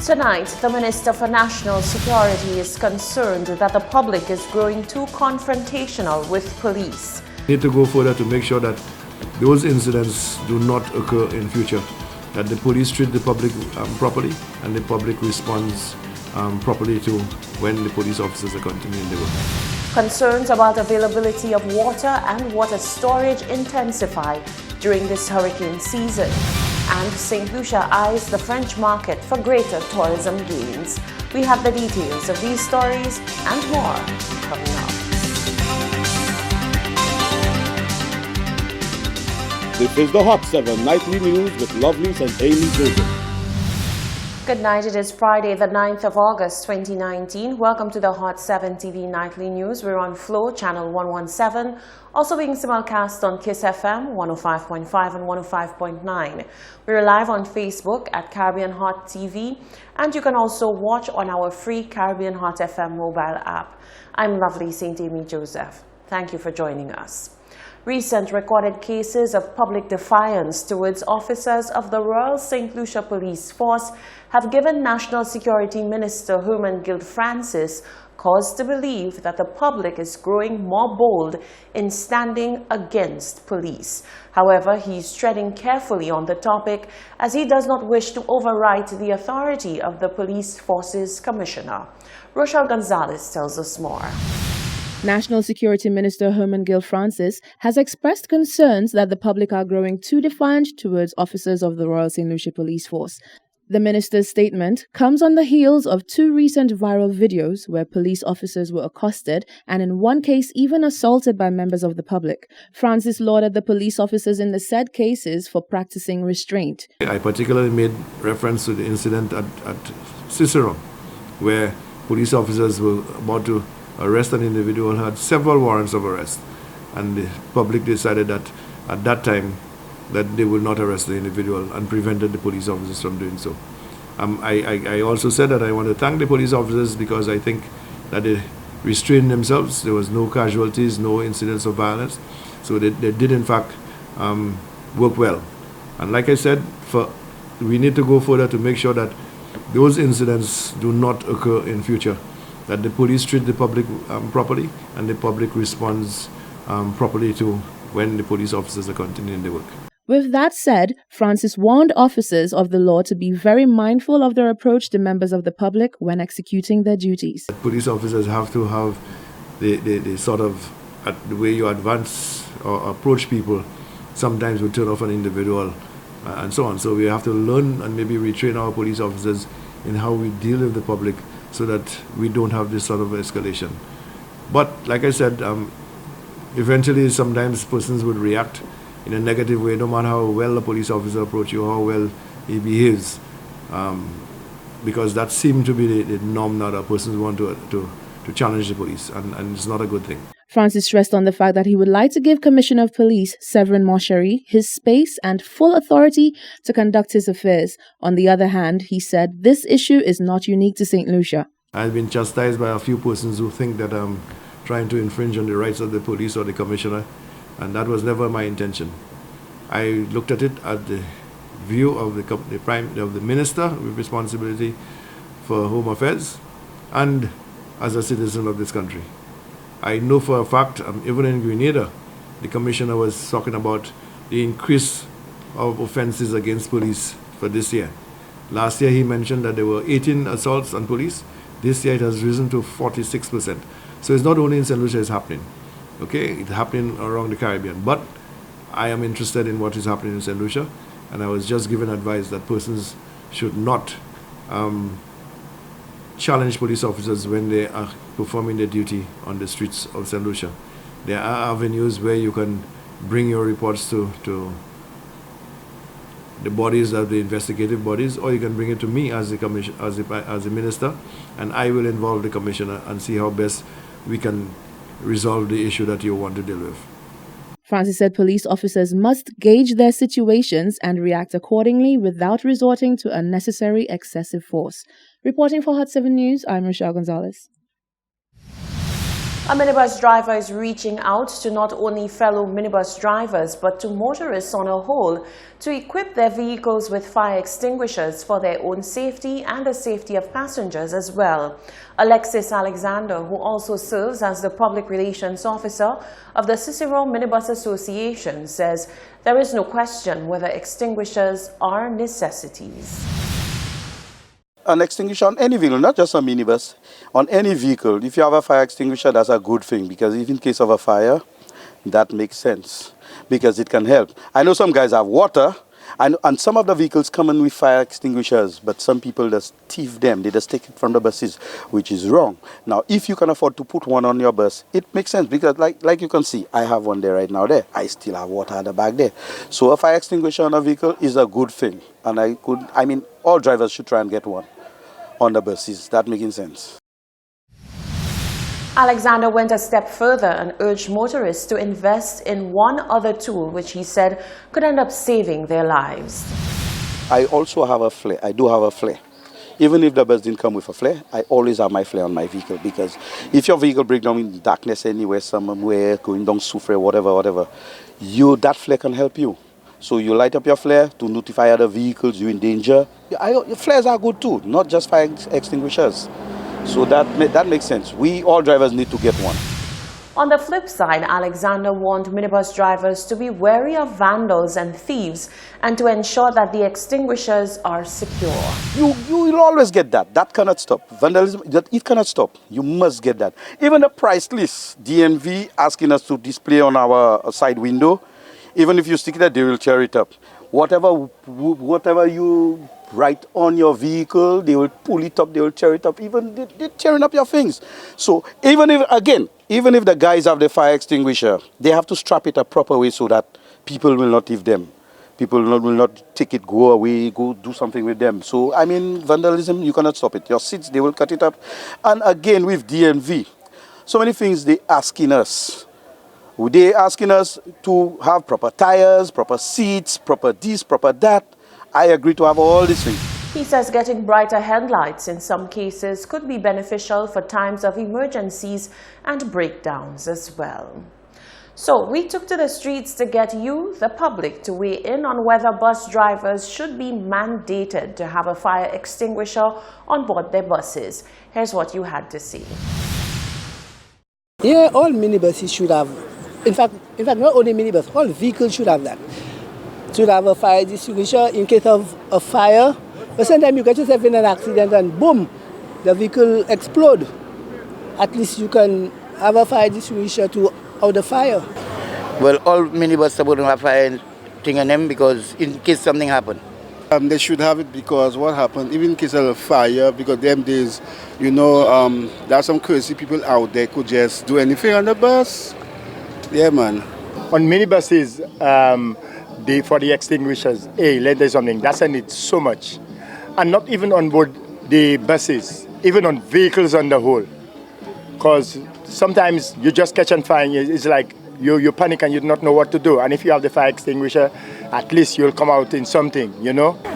Tonight, the Minister for National Security is concerned that the public is growing too confrontational with police. We need to go further to make sure that those incidents do not occur in future, that the police treat the public properly and the public responds properly to when the police officers are continuing their work. Concerns about availability of water and water storage intensify during this hurricane season. And St. Lucia eyes the French market for greater tourism gains. We have the details of these stories and more coming up. This is the Hot 7 Nightly News with Lovely St. Amy Joseph. Good night. It is Friday, the 9th of August, 2019. Welcome to the Hot 7 TV Nightly News. We're on Flow, channel 117, also being simulcast on KISS FM 105.5 and 105.9. We're live on Facebook at Caribbean Hot TV, and you can also watch on our free Caribbean Hot FM mobile app. I'm Lovely St. Amy Joseph. Thank you for joining us. Recent recorded cases of public defiance towards officers of the Royal St. Lucia Police Force have given National Security Minister Herman Guild-Francis cause to believe that the public is growing more bold in standing against police. However, he's treading carefully on the topic as he does not wish to overwrite the authority of the police force's commissioner. Rochelle Gonzalez tells us more. National Security Minister Herman Guild-Francis has expressed concerns that the public are growing too defiant towards officers of the Royal St. Lucia Police Force. The minister's statement comes on the heels of two recent viral videos where police officers were accosted and in one case even assaulted by members of the public. Francis lauded the police officers in the said cases for practicing restraint. I particularly made reference to the incident at Cicero, where police officers were about to arrest an individual and had several warrants of arrest, and the public decided that at that time that they would not arrest the individual and prevented the police officers from doing so. I also said that I want to thank the police officers because I think that they restrained themselves. There was no casualties, no incidents of violence, so they did in fact work well. And like I said, we need to go further to make sure that those incidents do not occur in future, that the police treat the public properly and the public responds properly to when the police officers are continuing their work. With that said, Francis warned officers of the law to be very mindful of their approach to members of the public when executing their duties. Police officers have to have the sort of the way you advance or approach people. Sometimes we turn off an individual and so on. So we have to learn and maybe retrain our police officers in how we deal with the public so that we don't have this sort of escalation. But like I said, eventually sometimes persons would react in a negative way, no matter how well a police officer approaches you, how well he behaves, because that seems to be the norm now, that persons want to challenge the police, and it's not a good thing. Francis stressed on the fact that he would like to give Commissioner of Police Severin Mosheri his space and full authority to conduct his affairs. On the other hand, he said this issue is not unique to St. Lucia. I've been chastised by a few persons who think that I'm trying to infringe on the rights of the police or the commissioner, and that was never my intention. I looked at it at the view of the minister with responsibility for home affairs and as a citizen of this country. I know for a fact, even in Grenada, the commissioner was talking about the increase of offenses against police for this year. Last year he mentioned that there were 18 assaults on police. This year it has risen to 46%. So it's not only in St. Lucia it's happening. Okay, it's happening around the Caribbean. But I am interested in what is happening in St. Lucia, and I was just given advice that persons should not challenge police officers when they are performing their duty on the streets of St. Lucia. There are avenues where you can bring your reports to the bodies of the investigative bodies, or you can bring it to me as a minister, and I will involve the commissioner and see how best we can resolve the issue that you want to deal with. Francis said police officers must gauge their situations and react accordingly without resorting to unnecessary excessive force. Reporting for Hot 7 News, I'm Rochelle Gonzalez. A minibus driver is reaching out to not only fellow minibus drivers but to motorists on a whole to equip their vehicles with fire extinguishers for their own safety and the safety of passengers as well. Alexis Alexander, who also serves as the public relations officer of the Cicero Minibus Association, says there is no question whether extinguishers are necessities. An extinguisher on any vehicle, not just a minibus, on any vehicle. If you have a fire extinguisher, that's a good thing, because if in case of a fire, that makes sense, because it can help. I know some guys have water, and some of the vehicles come in with fire extinguishers, but some people just thief them. They just take it from the buses, which is wrong. Now, if you can afford to put one on your bus, it makes sense, because like you can see, I have one there right now there. I still have water at the back there. So a fire extinguisher on a vehicle is a good thing. And I mean, all drivers should try and get one on the buses. That making sense. Alexander went a step further and urged motorists to invest in one other tool which he said could end up saving their lives. I also have a flare. I do have a flare. Even if the bus didn't come with a flare, I always have my flare on my vehicle, because if your vehicle breaks down in darkness anywhere, somewhere, going down Soufre, whatever, that flare can help you. So you light up your flare to notify other vehicles you're in danger. Flares are good too, not just fire extinguishers. So that makes sense. All drivers need to get one. On the flip side, Alexander warned minibus drivers to be wary of vandals and thieves and to ensure that the extinguishers are secure. You will always get that. That cannot stop. Vandalism, it cannot stop. You must get that. Even the price list, DMV asking us to display on our side window, even if you stick it there, they will tear it up. Whatever you write on your vehicle, they will pull it up, they will tear it up. Even they're tearing up your things. So even if the guys have the fire extinguisher, they have to strap it a proper way so that people will not leave them. People will not take it, go away, go do something with them. So, I mean, vandalism, you cannot stop it. Your seats, they will cut it up. And again, with DMV, so many things they're asking us. They're asking us to have proper tires, proper seats, proper this, proper that. I agree to have all these things. He says getting brighter headlights in some cases could be beneficial for times of emergencies and breakdowns as well. So we took to the streets to get you, the public, to weigh in on whether bus drivers should be mandated to have a fire extinguisher on board their buses. Here's what you had to say. Yeah, all minibuses should have. In fact, not only minibus, all vehicles should have that. Should have a fire extinguisher in case of a fire. But sometimes you get yourself in an accident and boom, the vehicle explode. At least you can have a fire extinguisher to out the fire. Well, all minibus supposed to have fire thing on them, because in case something happen. They should have it, because what happened, even in case of a fire, because them days, there are some crazy people out there could just do anything on the bus. Yeah, man. On minibuses, for the extinguishers, let there something. That's a need so much. And not even on board the buses, even on vehicles on the whole. Because sometimes you just catch on fire, it's like you panic and you do not know what to do. And if you have the fire extinguisher, at least you'll come out in something,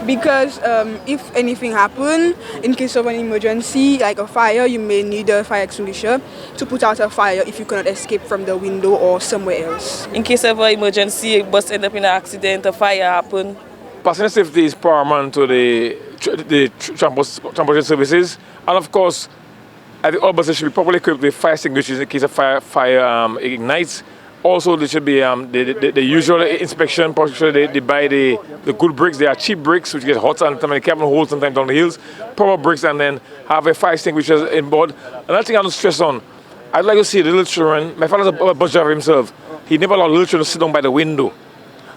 Because if anything happens, in case of an emergency, like a fire, you may need a fire extinguisher to put out a fire if you cannot escape from the window or somewhere else. In case of an emergency, a bus end up in an accident, a fire happen. Passenger safety is paramount to the transportation services, and of course, I think all buses should be properly equipped with fire extinguishers in case of fire ignites. Also, there should be the usual inspection. They buy the good bricks. They are cheap bricks, which get hot and they can hold sometimes down the hills. Proper bricks, and then have a fire extinguisher in board. Another thing I want to stress on, I'd like to see the little children. My father's a bus driver himself. He never allowed little children to sit down by the window.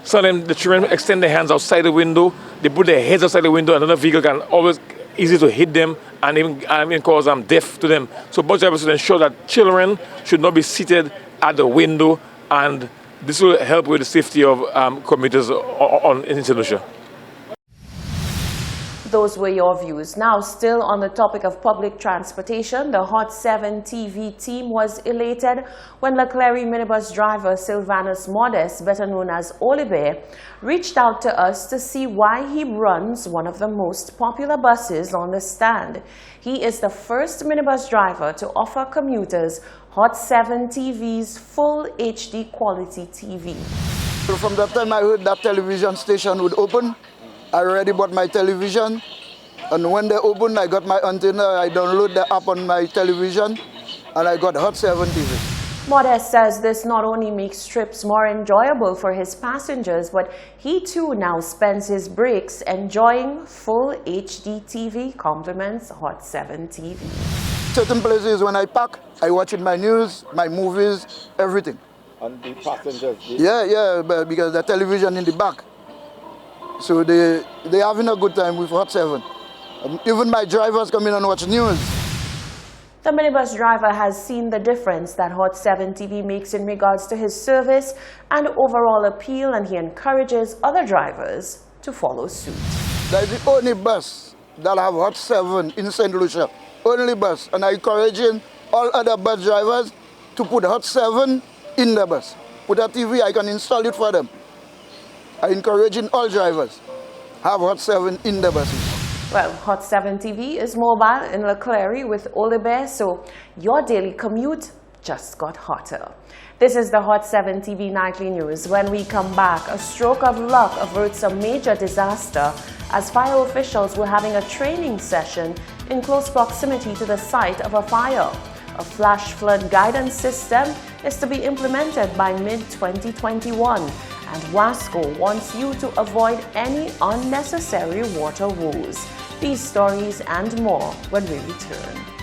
So then the children extend their hands outside the window. They put their heads outside the window, and another vehicle can always easy to hit them and even cause death to them. So bus drivers should ensure that children should not be seated at the window, and this will help with the safety of commuters in St. Lucia. Those were your views. Now, still on the topic of public transportation, the Hot 7 TV team was elated when Leclerc minibus driver Sylvanus Modest, better known as Oliver, reached out to us to see why he runs one of the most popular buses on the stand. He is the first minibus driver to offer commuters Hot 7 TV's full HD quality TV. From the time I heard that television station would open, I already bought my television. And when they opened, I got my antenna, I download the app on my television, and I got Hot 7 TV. Modest says this not only makes trips more enjoyable for his passengers, but he too now spends his breaks enjoying full HD TV, compliments Hot 7 TV. Certain places when I pack, I watch my news, my movies, everything. And the passengers? Yeah, because the television in the back. So they're having a good time with Hot 7. Even my drivers come in and watch news. The minibus driver has seen the difference that Hot 7 TV makes in regards to his service and overall appeal, and he encourages other drivers to follow suit. That's the only bus that have Hot 7 in St. Lucia. Only bus. And I encouraging all other bus drivers to put Hot 7 in the bus. Put a TV, I can install it for them. I encouraging all drivers have Hot 7 in the buses. Well, Hot 7 TV is mobile in Leclerc with Oliver, so your daily commute just got hotter. This is the Hot 7 TV Nightly News. When we come back, a stroke of luck averts a major disaster as fire officials were having a training session in close proximity to the site of a fire. A flash flood guidance system is to be implemented by mid-2021, and Wasco wants you to avoid any unnecessary water woes. These stories and more when we return.